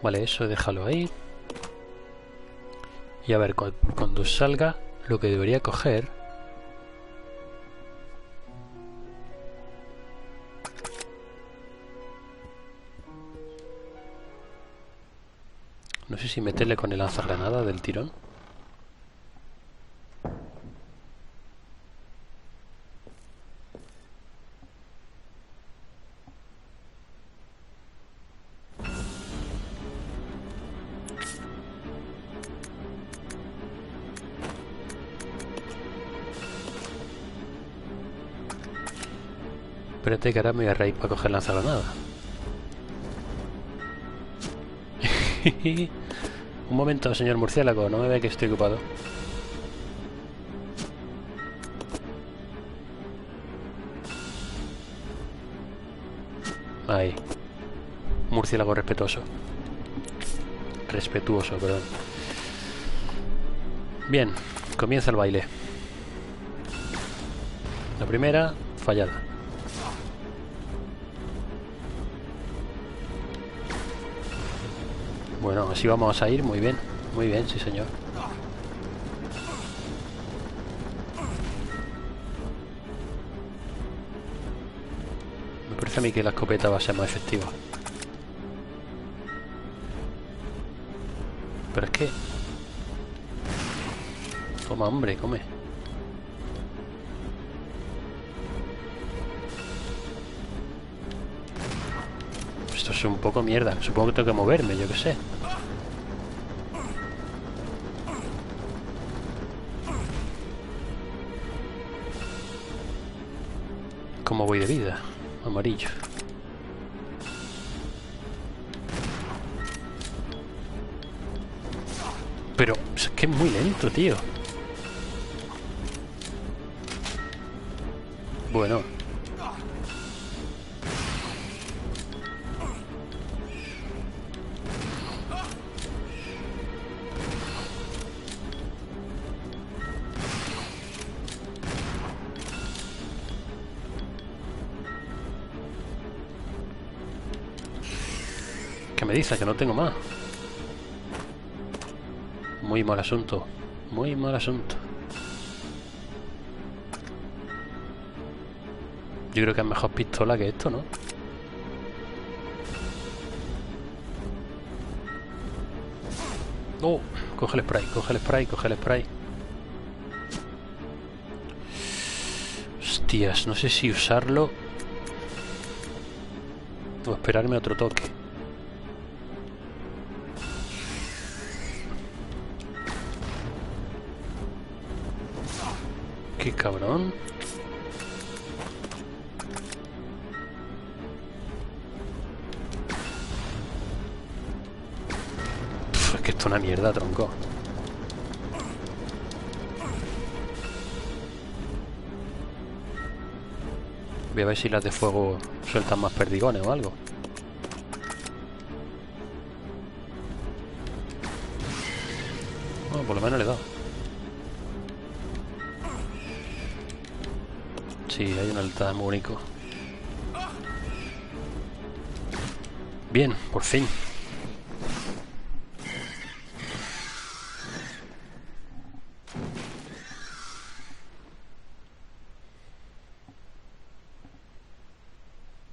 Vale, eso déjalo ahí. Y a ver, cuando salga, lo que debería coger... No sé si meterle con el lanzagranada del tirón. Espérate que ahora me voy a reír para coger lanzagranada. Un momento, señor murciélago, no me ve que estoy ocupado. Ahí. Murciélago respetuoso. Respetuoso, perdón. Bien, comienza el baile. La primera, fallada. Bueno, así vamos a ir, muy bien, sí señor. Me parece a mí que la escopeta va a ser más efectiva. Pero es que... Toma, hombre, come. Esto es un poco mierda, supongo que tengo que moverme, yo qué sé. ¿Cómo voy de vida? Amarillo. Pero es que es muy lento, tío. Bueno. ¿Qué me dice? Que no tengo más. Muy mal asunto. Muy mal asunto. Yo creo que es mejor pistola que esto, ¿no? Oh, coge el spray, coge el spray, coge el spray. Hostias, no sé si usarlo o esperarme otro toque. Qué cabrón. Pff, es que esto es una mierda, tronco. Voy a ver si las de fuego sueltan más perdigones o algo. Bueno, por lo menos le he dado. Sí, hay un altar muy único. Bien, por fin.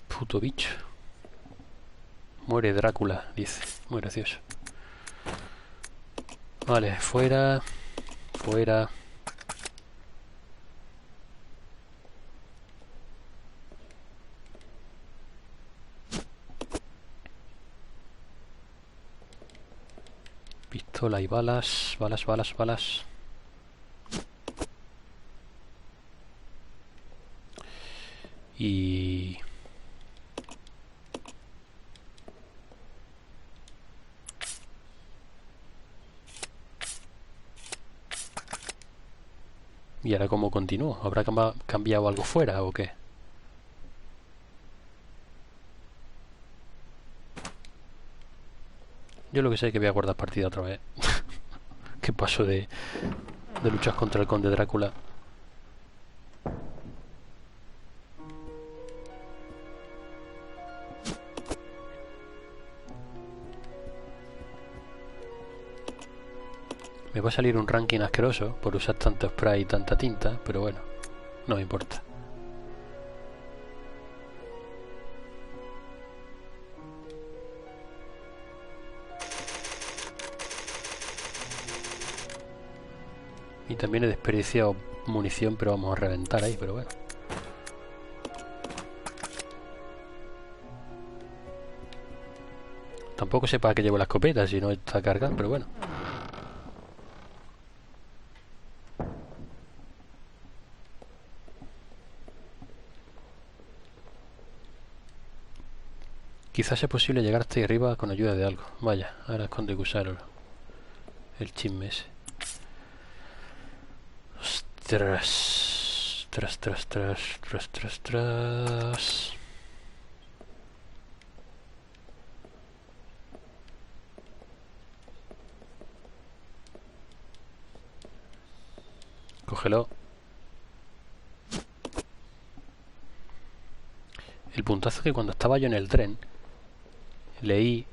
Puto bicho. Muere Drácula, dice. Muy gracioso. Vale, fuera. Fuera. Pistola y balas. Balas, balas, balas. Y... ¿Y ahora cómo continúo? ¿Habrá cambiado algo fuera o qué? Yo lo que sé es que voy a guardar partida otra vez. ¿Qué paso de luchas contra el conde Drácula? Me va a salir un ranking asqueroso por usar tanto spray y tanta tinta, pero bueno, no me importa. Y también he desperdiciado munición, pero vamos a reventar ahí, pero bueno. Tampoco sé para qué llevo la escopeta si no está cargada, pero bueno. Quizás sea posible llegar hasta ahí arriba con ayuda de algo. Vaya, ahora es cuando hay que usar el chisme ese. Ostras. Tras. Cógelo. El puntazo es que cuando estaba yo en el tren leí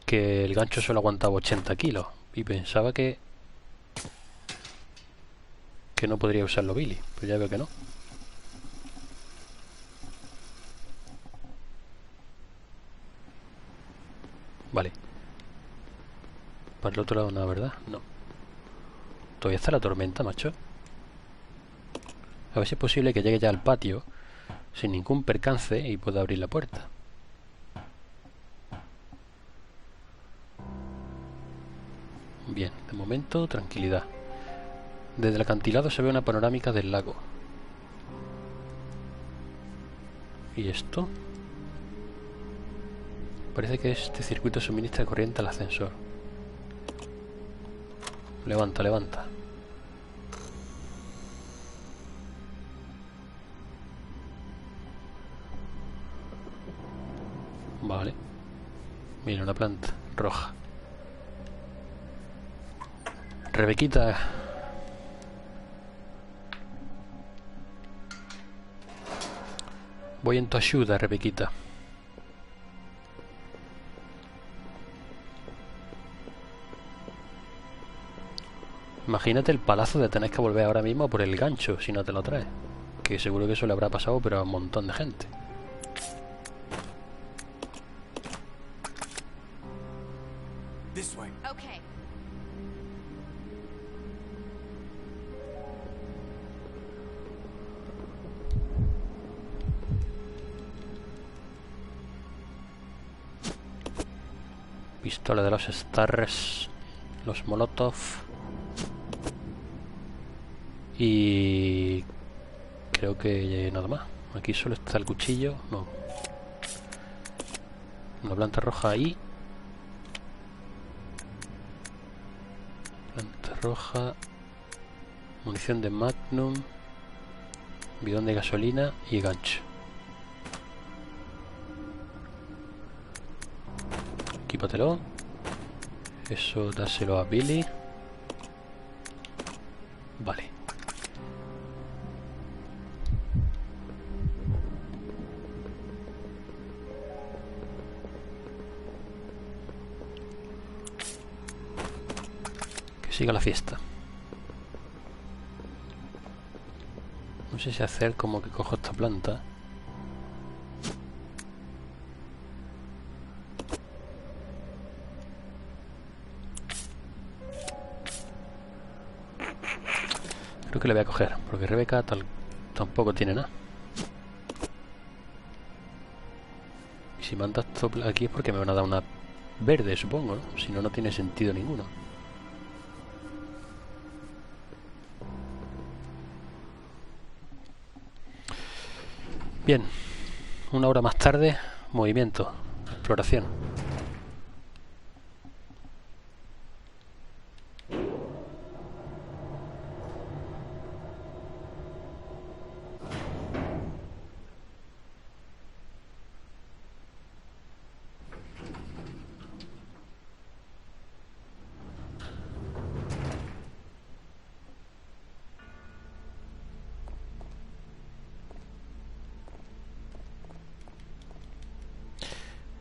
que el gancho solo aguantaba 80 kilos y pensaba que no podría usarlo Billy, pero ya veo que no. Vale. Para el otro lado no, ¿verdad? No. Todavía está la tormenta, macho. A ver si es posible que llegue ya al patio sin ningún percance y pueda abrir la puerta. Bien, de momento tranquilidad. Desde el acantilado se ve una panorámica del lago. ¿Y esto? Parece que este circuito suministra corriente al ascensor. Levanta, levanta. Vale. Mira, una planta roja. Rebequita. Voy en tu ayuda, Rebequita. Imagínate el palazo de tener que volver ahora mismo por el gancho si no te lo traes. Que seguro que eso le habrá pasado, pero a un montón de gente. Okay. Pistola de los Stars, los Molotov. Y creo que nada más. Aquí solo está el cuchillo. No. Una planta roja ahí. Planta roja. Munición de Magnum. Bidón de gasolina y gancho. Equípatelo. Eso dáselo a Billy. Vale. Que siga la fiesta. No sé si hacer como que cojo esta planta. Creo que le voy a coger, porque Rebeca tampoco tiene nada. Y si manda esto aquí es porque me van a dar una verde, supongo, ¿no? Si no, no tiene sentido ninguno. Bien, una hora más tarde, movimiento, exploración.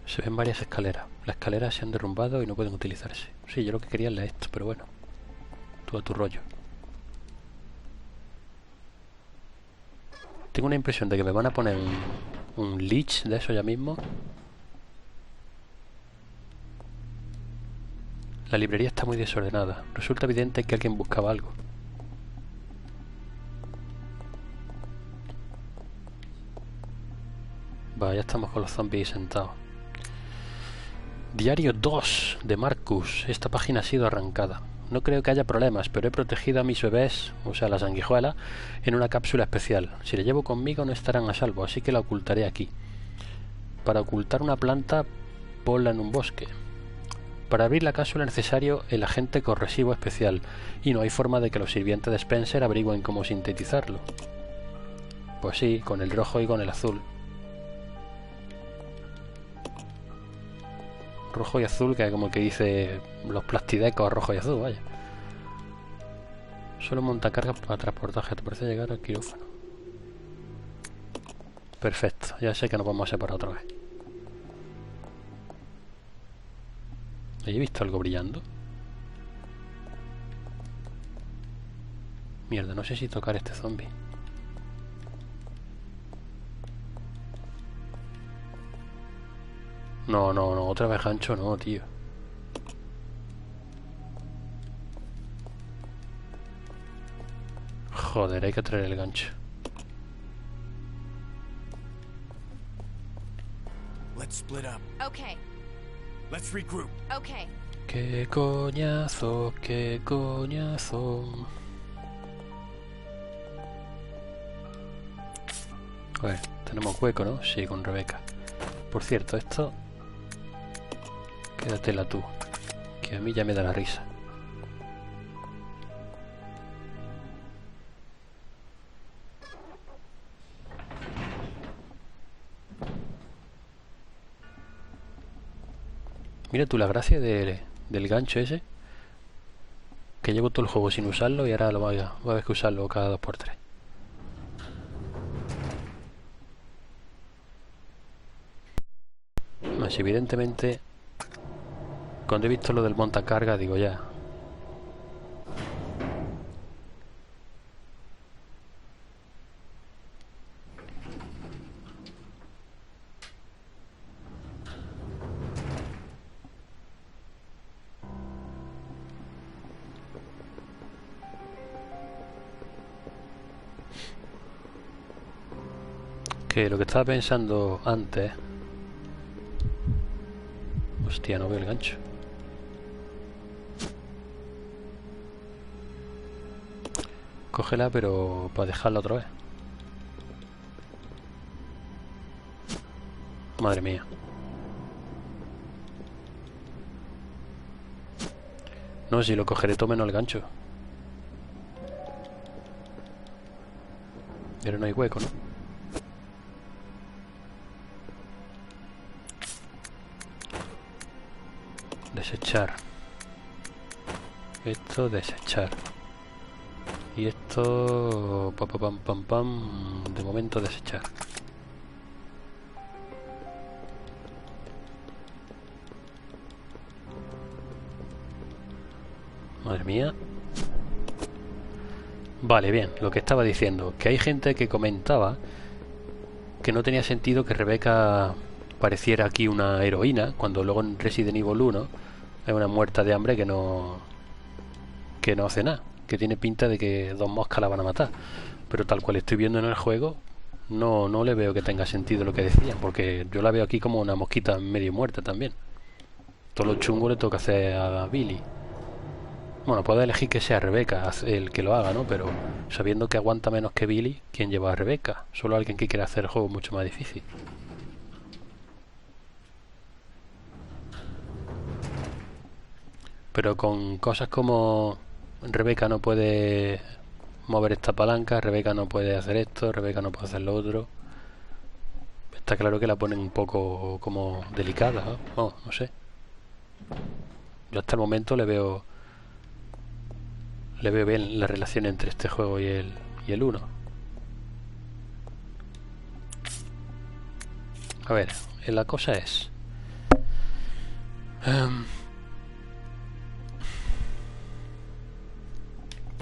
Se ven varias escaleras. Las escaleras se han derrumbado y no pueden utilizarse. Sí, yo lo que quería es esto, pero bueno. Tú a tu rollo. Tengo una impresión de que me van a poner un leech de eso ya mismo. La librería está muy desordenada. Resulta evidente que alguien buscaba algo. Va, ya estamos con los zombies sentados. Diario 2 de Marcus. Esta página ha sido arrancada. No creo que haya problemas, pero he protegido a mis bebés, o sea, la sanguijuela, en una cápsula especial. Si la llevo conmigo no estarán a salvo, así que la ocultaré aquí. Para ocultar una planta, ponla en un bosque. Para abrir la cápsula es necesario el agente corrosivo especial, y no hay forma de que los sirvientes de Spencer averigüen cómo sintetizarlo. Pues sí, con el rojo y con el azul. Rojo y azul, que como que dice los plastidecos rojo y azul, vaya. Solo montacargas para transportaje. ¿Te parece llegar al quirófano? Perfecto, ya sé que nos vamos a separar otra vez. ¿He visto algo brillando? Mierda, no sé si tocar este zombie. No, otra vez gancho no, tío. Joder, hay que traer el gancho. Let's split up. Okay. Let's regroup. Okay. Qué coñazo, qué coñazo. A ver, tenemos hueco, ¿no? Sí, con Rebeca. Por cierto, esto... Quédatela tú, que a mí ya me da la risa. Mira tú la gracia del gancho ese. Que llevo todo el juego sin usarlo y ahora lo voy a haber que usarlo cada 2×3. Más evidentemente... Cuando he visto lo del montacarga digo ya. Que lo que estaba pensando antes... Hostia, no veo el gancho. Cógela, pero para dejarla otra vez. Madre mía. No, si lo cogeré todo menos el gancho. Pero no hay hueco, ¿no? Desechar. Esto, desechar. Y esto... Pam, pam, pam. De momento desechar. Madre mía. Vale, bien. Lo que estaba diciendo. Que hay gente que comentaba que no tenía sentido que Rebeca pareciera aquí una heroína, cuando luego en Resident Evil 1 es una muerta de hambre que no hace nada. Que tiene pinta de que 2 moscas la van a matar. Pero tal cual estoy viendo en el juego, no le veo que tenga sentido lo que decían, porque yo la veo aquí como una mosquita medio muerta también. Todo lo chungo le toca hacer a Billy. Bueno, puede elegir que sea Rebeca el que lo haga, ¿no? Pero sabiendo que aguanta menos que Billy, ¿quién lleva a Rebeca? Solo alguien que quiere hacer el juego mucho más difícil. Pero con cosas como Rebeca no puede mover esta palanca, Rebeca no puede hacer esto, Rebeca no puede hacer lo otro. Está claro que la ponen un poco como delicada, ¿no? Oh, no sé. Yo hasta el momento le veo bien la relación entre este juego y el 1. A ver, la cosa es...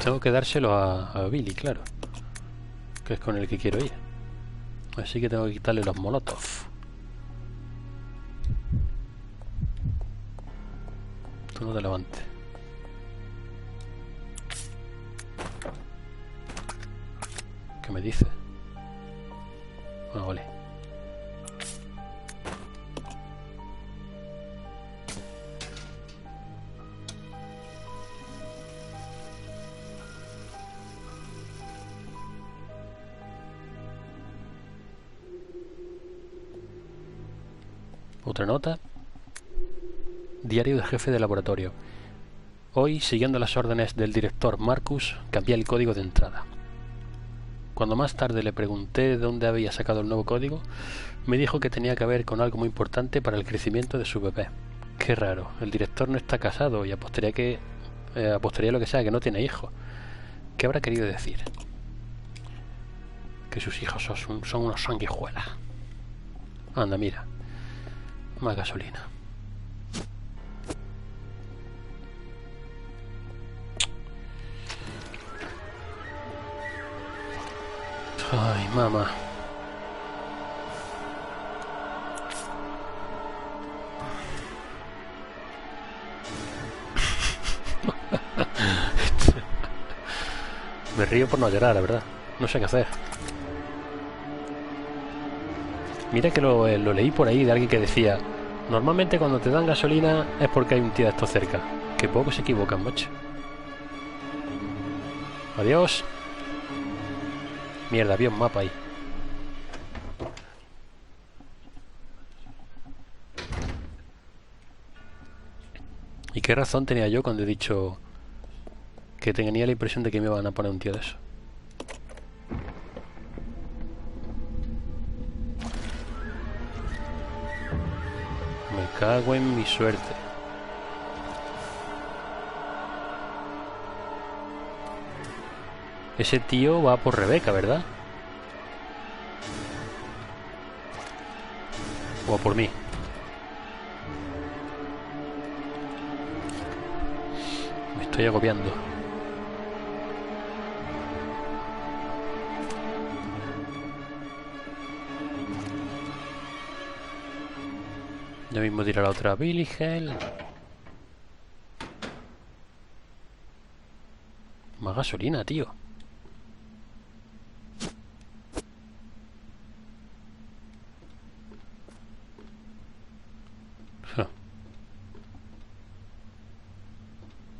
Tengo que dárselo a Billy, claro. Que es con el que quiero ir. Así que tengo que quitarle los molotov. Tú no te levantes. ¿Qué me dice? Ah, vale. Otra nota. Diario del jefe de laboratorio. Hoy, siguiendo las órdenes del director Marcus, cambié el código de entrada. Cuando más tarde le pregunté de dónde había sacado el nuevo código, me dijo que tenía que ver con algo muy importante para el crecimiento de su bebé. Qué raro, el director no está casado y apostaría lo que sea, que no tiene hijos. ¿Qué habrá querido decir? Que sus hijos son unos sanguijuelas. Anda, mira. Más gasolina. Ay, mamá. Me río por no llorar, la verdad. No sé qué hacer. Mira que lo leí por ahí de alguien que decía: normalmente cuando te dan gasolina es porque hay un tío de esto cerca. Que poco se equivocan, macho. Adiós. Mierda, había un mapa ahí. ¿Y qué razón tenía yo cuando he dicho que tenía la impresión de que me iban a poner un tío de eso? Me cago en mi suerte. Ese tío va por Rebeca, ¿verdad? O a por mí. Me estoy agobiando. Ya mismo tira la otra Billy Hell. Más gasolina, tío.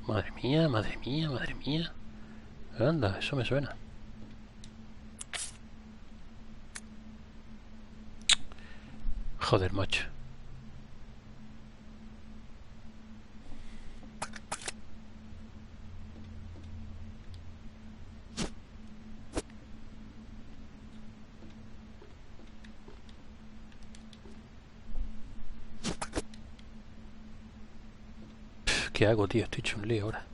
Madre mía, madre mía, madre mía. Anda, eso me suena. Joder, macho. ¿Qué hago, tío? Estoy hecho un lío ahora.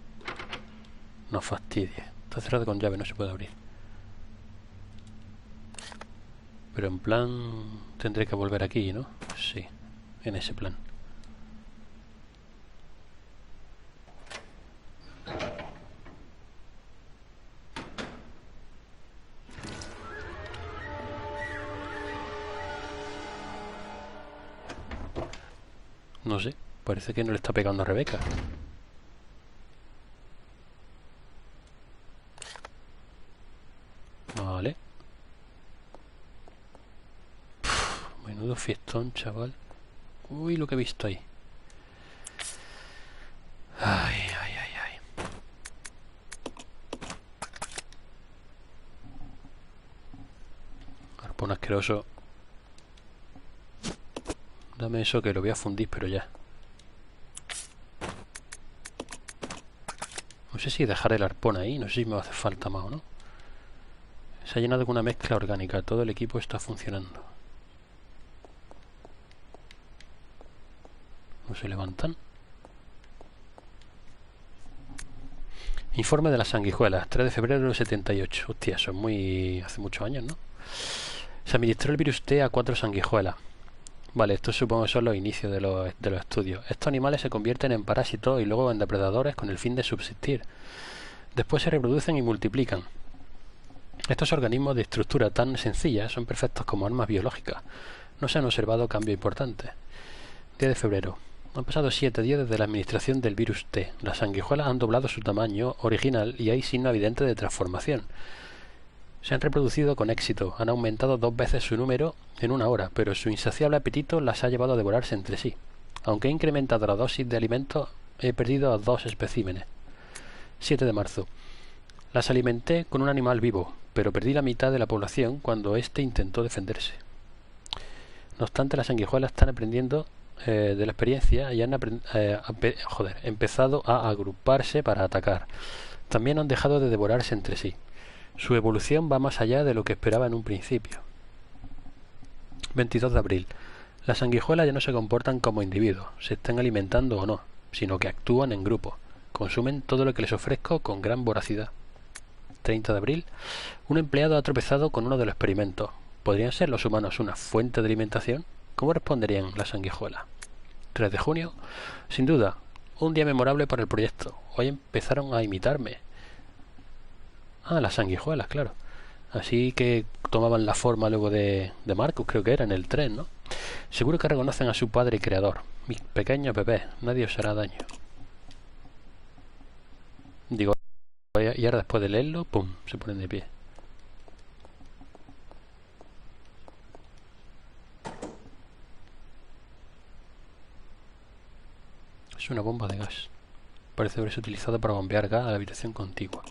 No fastidies. Está cerrado con llave, no se puede abrir. Pero en plan... tendré que volver aquí, ¿no? Sí, en ese plan. No sé, parece que no le está pegando a Rebeca. Vale. Menudo fiestón, chaval. Uy, lo que he visto ahí. Ay, ay, ay, ay. Arpón asqueroso. Dame eso que lo voy a fundir, pero ya. No sé si dejar el arpón ahí, no sé si me va a hacer falta más o no. Se ha llenado con una mezcla orgánica, todo el equipo está funcionando. ¿No se levantan? Informe de las sanguijuelas, 3 de febrero del 78. Hostia, eso es muy... hace muchos años, ¿no? Se administró el virus T a 4 sanguijuelas. Vale, estos supongo que son los inicios de los estudios. Estos animales se convierten en parásitos y luego en depredadores con el fin de subsistir. Después se reproducen y multiplican. Estos organismos de estructura tan sencilla son perfectos como armas biológicas. No se han observado cambios importantes. 10 de febrero. Han pasado 7 días desde la administración del virus T. Las sanguijuelas han doblado su tamaño original y hay signo evidente de transformación. Se han reproducido con éxito. Han aumentado 2 veces su número en una hora, pero su insaciable apetito las ha llevado a devorarse entre sí. Aunque he incrementado la dosis de alimentos, he perdido a 2 especímenes. 7 de marzo. Las alimenté con un animal vivo, pero perdí la mitad de la población cuando éste intentó defenderse. No obstante, las sanguijuelas están aprendiendo de la experiencia y han empezado a agruparse para atacar. También han dejado de devorarse entre sí. Su evolución va más allá de lo que esperaba en un principio. 22 de abril. Las sanguijuelas ya no se comportan como individuos, se están alimentando o no, sino que actúan en grupo. Consumen todo lo que les ofrezco con gran voracidad. 30 de abril. Un empleado ha tropezado con uno de los experimentos. ¿Podrían ser los humanos una fuente de alimentación? ¿Cómo responderían las sanguijuelas? 3 de junio. Sin duda, un día memorable para el proyecto. Hoy empezaron a imitarme. Ah, las sanguijuelas, claro. Así que tomaban la forma luego de Marcus, creo que era, en el tren, ¿no? Seguro que reconocen a su padre y creador. Mis pequeños bebés, nadie os hará daño. Digo, y ahora después de leerlo, ¡pum!, se ponen de pie. Es una bomba de gas. Parece haberse utilizado para bombear gas a la habitación contigua.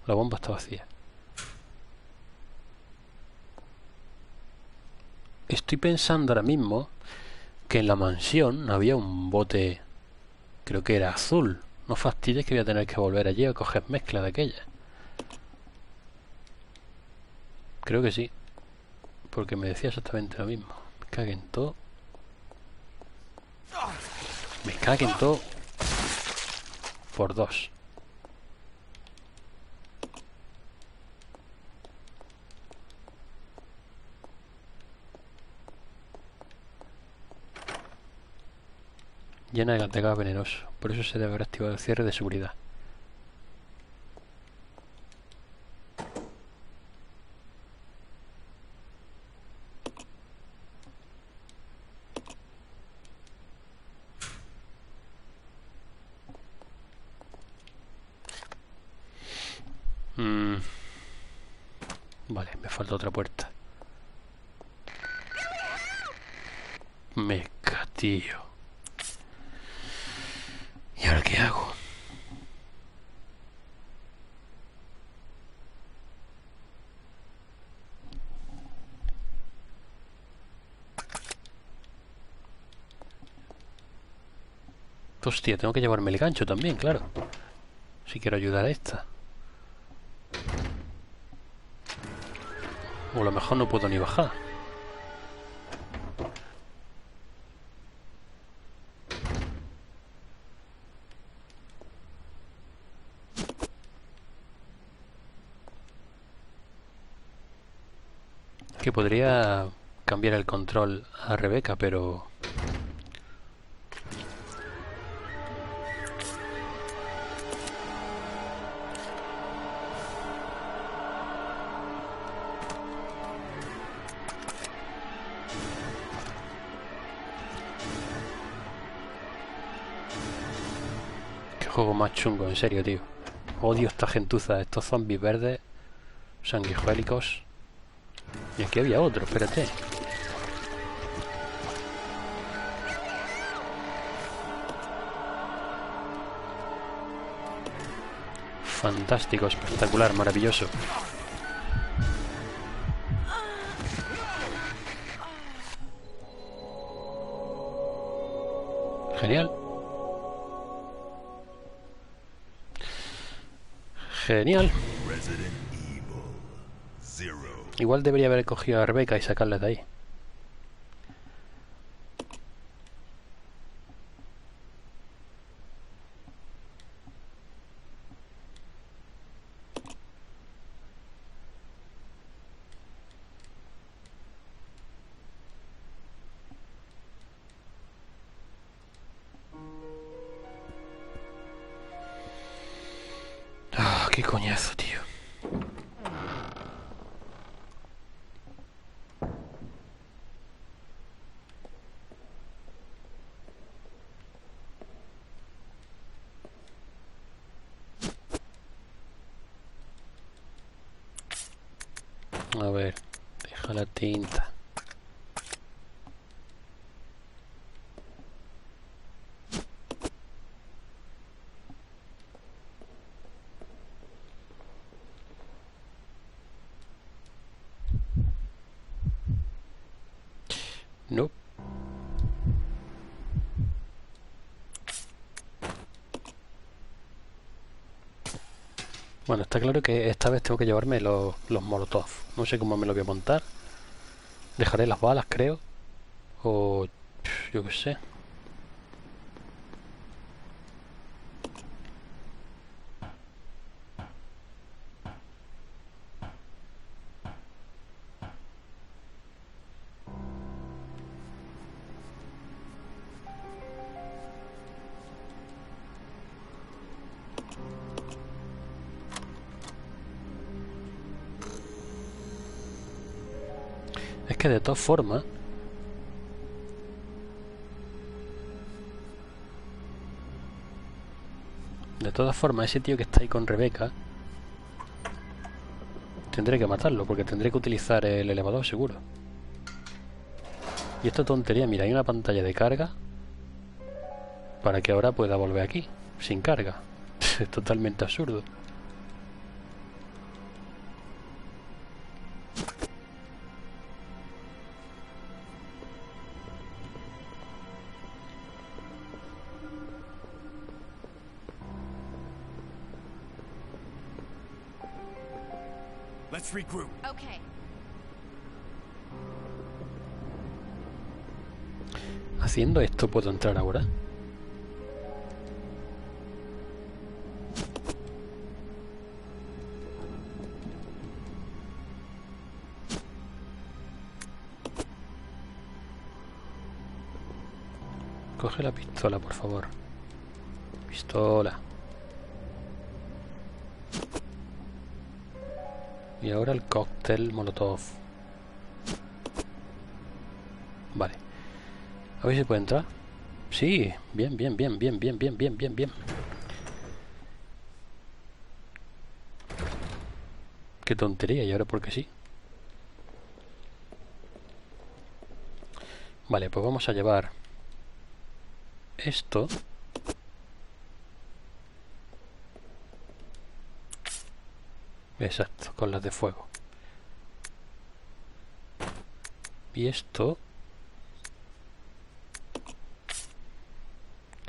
La bomba está vacía. Estoy pensando ahora mismo que en la mansión había un bote, creo que era azul. No fastidies que voy a tener que volver allí a coger mezcla de aquella. Creo que sí, porque me decía exactamente lo mismo. Me cague en todo. Me cague en todo. Por 2. Llena de gas venenoso. Por eso se debe haber activado el cierre de seguridad. Vale, me falta otra puerta. Me catillo. ¿Y ahora qué hago? Hostia, tengo que llevarme el gancho también, claro. Si quiero ayudar a esta. O a lo mejor no puedo ni bajar. Que podría cambiar el control a Rebeca, pero... Qué juego más chungo, en serio, tío. Odio esta gentuza, estos zombies verdes, sanguijuélicos. Y aquí había otro, espérate. Fantástico, espectacular, maravilloso. Genial. Genial. Igual debería haber cogido a Rebeca y sacarla de ahí. Qué coñazo, tío. A ver, deja la tinta. No. Bueno, está claro que esta vez tengo que llevarme los molotov. No sé cómo me lo voy a montar. Dejaré las balas, creo. O yo qué sé. Es que de todas formas... De todas formas, ese tío que está ahí con Rebeca... Tendré que matarlo, porque tendré que utilizar el elevador seguro. Y esta tontería, mira, hay una pantalla de carga... Para que ahora pueda volver aquí, sin carga. Es totalmente absurdo. Let's regroup. Okay. Haciendo esto puedo entrar ahora. Coge la pistola, por favor. Pistola. Y ahora el cóctel molotov. Vale. A ver si puede entrar. Sí, bien, bien, bien, bien, bien, bien, bien, bien, bien. Qué tontería, y ahora porque sí. Vale, pues vamos a llevar esto. Exacto, con las de fuego. Y esto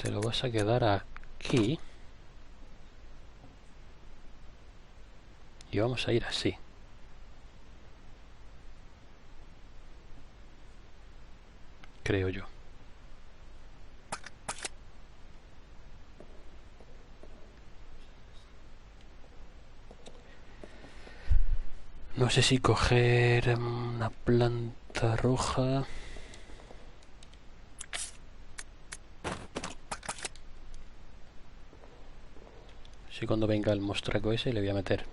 te lo vas a quedar aquí. Y vamos a ir así. Creo yo. No sé si coger una planta roja. Si cuando venga el mostraco ese le voy a meter.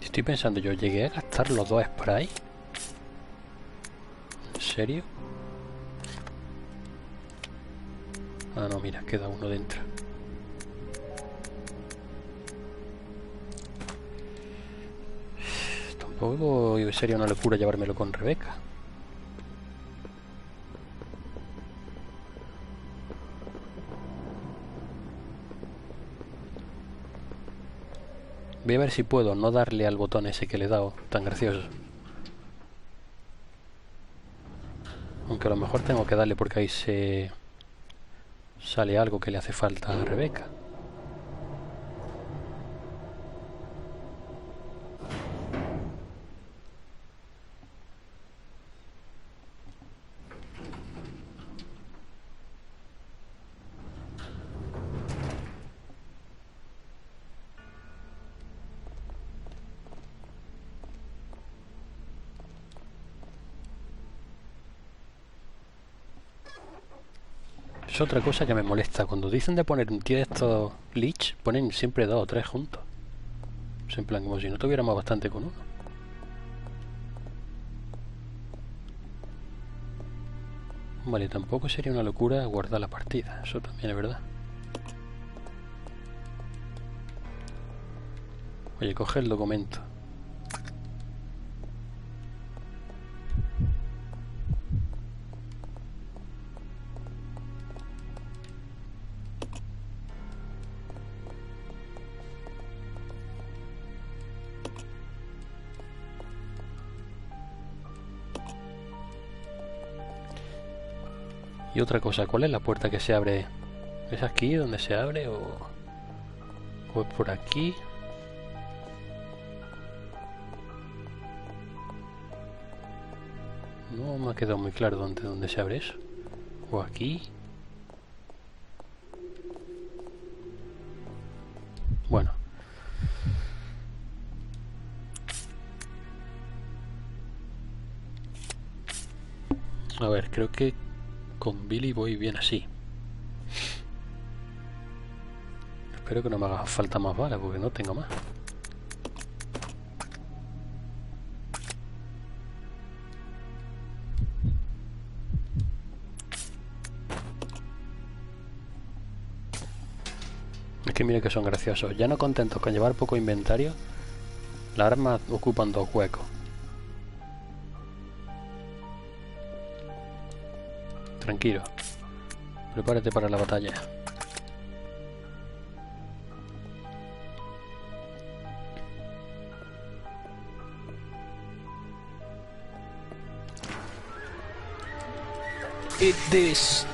Estoy pensando, yo llegué a gastar los dos sprays. ¿En serio? Ah, no, mira, queda uno dentro. Tampoco sería una locura llevármelo con Rebeca. Voy a ver si puedo no darle al botón ese que le he dado, tan gracioso. Aunque a lo mejor tengo que darle porque ahí se... sale algo que le hace falta a Rebeca. Es otra cosa que me molesta. Cuando dicen de poner un tío de estos Lich, ponen siempre 2 o 3 juntos. Es en plan como si no tuviéramos bastante con uno. Vale, tampoco sería una locura guardar la partida. Eso también es verdad. Oye, coge el documento. Y otra cosa, ¿cuál es la puerta que se abre? ¿Es aquí donde se abre o es por aquí? No me ha quedado muy claro dónde se abre eso. ¿O aquí? Bueno. A ver, creo que con Billy voy bien así. Espero que no me haga falta más balas porque no tengo más. Es que mira que son graciosos. Ya no contentos con llevar poco inventario, las armas ocupan 2 huecos. Tranquilo. Prepárate para la batalla. Eat this.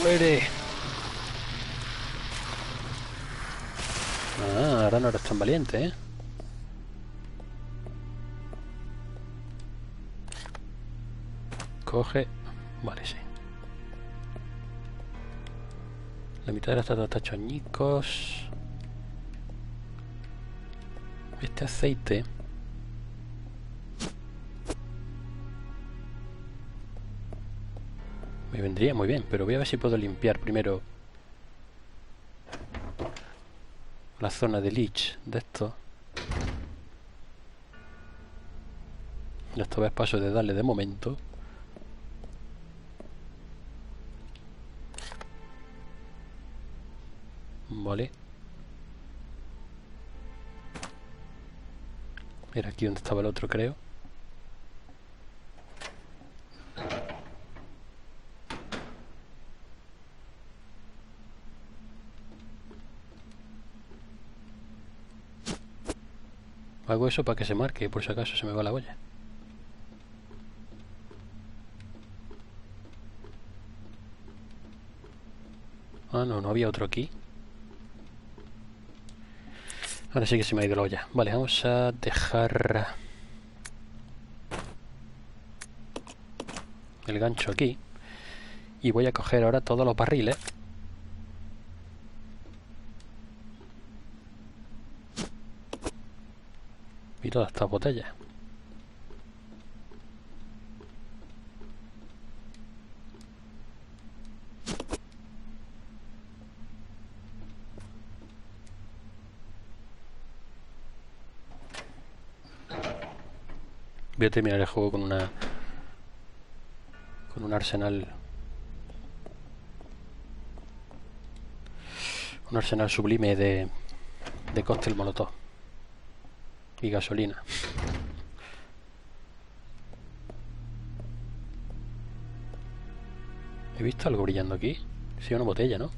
Muere. Ah, ahora no eres tan valiente, ¿eh? Coge. Vale, sí. La mitad de las estatua está hecho añicos. Este aceite me vendría muy bien, pero voy a ver si puedo limpiar primero la zona de Lich de esto. Esta vez paso de darle de momento. Vale. Era aquí donde estaba el otro, creo. Hago eso para que se marque, por si acaso se me va la olla. Ah, no, no había otro aquí. Ahora sí que se me ha ido la olla. Vale, vamos a dejar el gancho aquí. Y voy a coger ahora todos los barriles. Y todas estas botellas. Voy a terminar el juego con un arsenal. Un arsenal sublime de cóctel molotov y gasolina. ¿He visto algo brillando aquí? Sí, una botella, ¿no?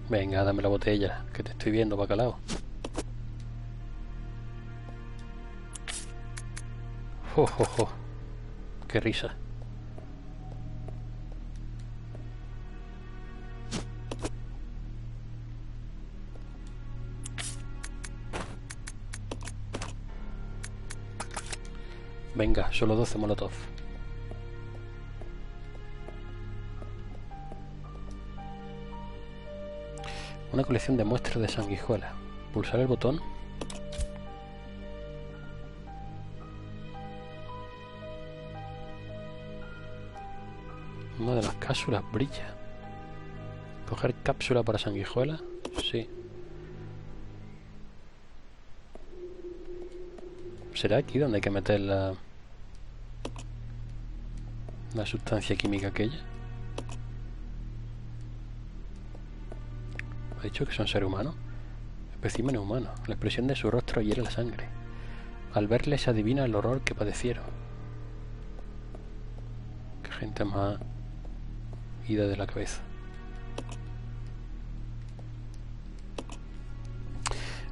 Venga, dame la botella, que te estoy viendo, bacalao. ¡Oh, oh, oh! ¡Qué risa! Venga, solo 12 molotov. Una colección de muestras de sanguijuela. Pulsar el botón. Una de las cápsulas brilla. ¿Coger cápsula para sanguijuela? Sí. ¿Será aquí donde hay que meter la sustancia química aquella? ¿Ha dicho que son seres humanos? Especímenes humanos. La expresión de su rostro hiera la sangre. Al verles se adivina el horror que padecieron. Qué gente más ida de la cabeza.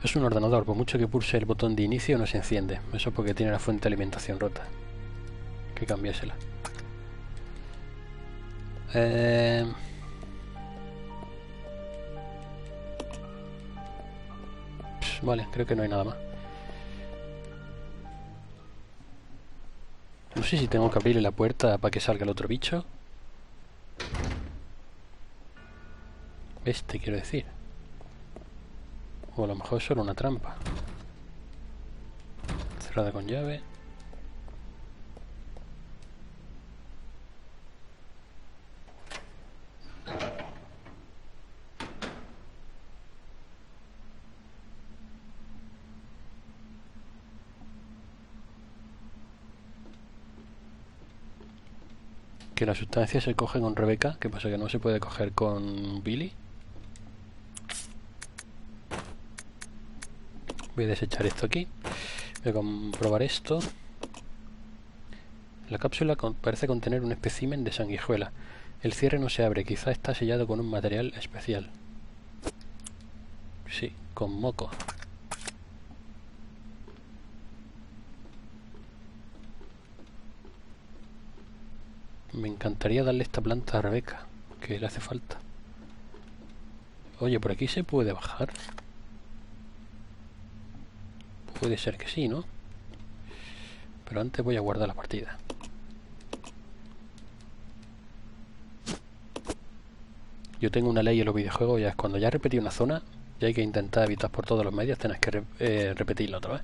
Es un ordenador, por mucho que pulse el botón de inicio no se enciende. Eso porque tiene la fuente de alimentación rota. Hay que cambiársela. Vale, creo que no hay nada más. No sé si tengo que abrirle la puerta para que salga el otro bicho. Este, quiero decir. O a lo mejor es solo una trampa. Cerrada con llave. Que la sustancia se coge con Rebeca. ¿Qué pasa? ¿Que no se puede coger con Billy? Voy a desechar esto aquí. Voy a comprobar esto. La cápsula parece contener un espécimen de sanguijuela. El cierre no se abre. Quizá está sellado con un material especial. Sí, con moco. Me encantaría darle esta planta a Rebeca, que le hace falta. Oye, por aquí se puede bajar. Puede ser que sí, ¿no? Pero antes voy a guardar la partida. Yo tengo una ley en los videojuegos, ya es cuando ya repetí una zona, ya hay que intentar evitar por todos los medios, tenés que repetirla otra vez.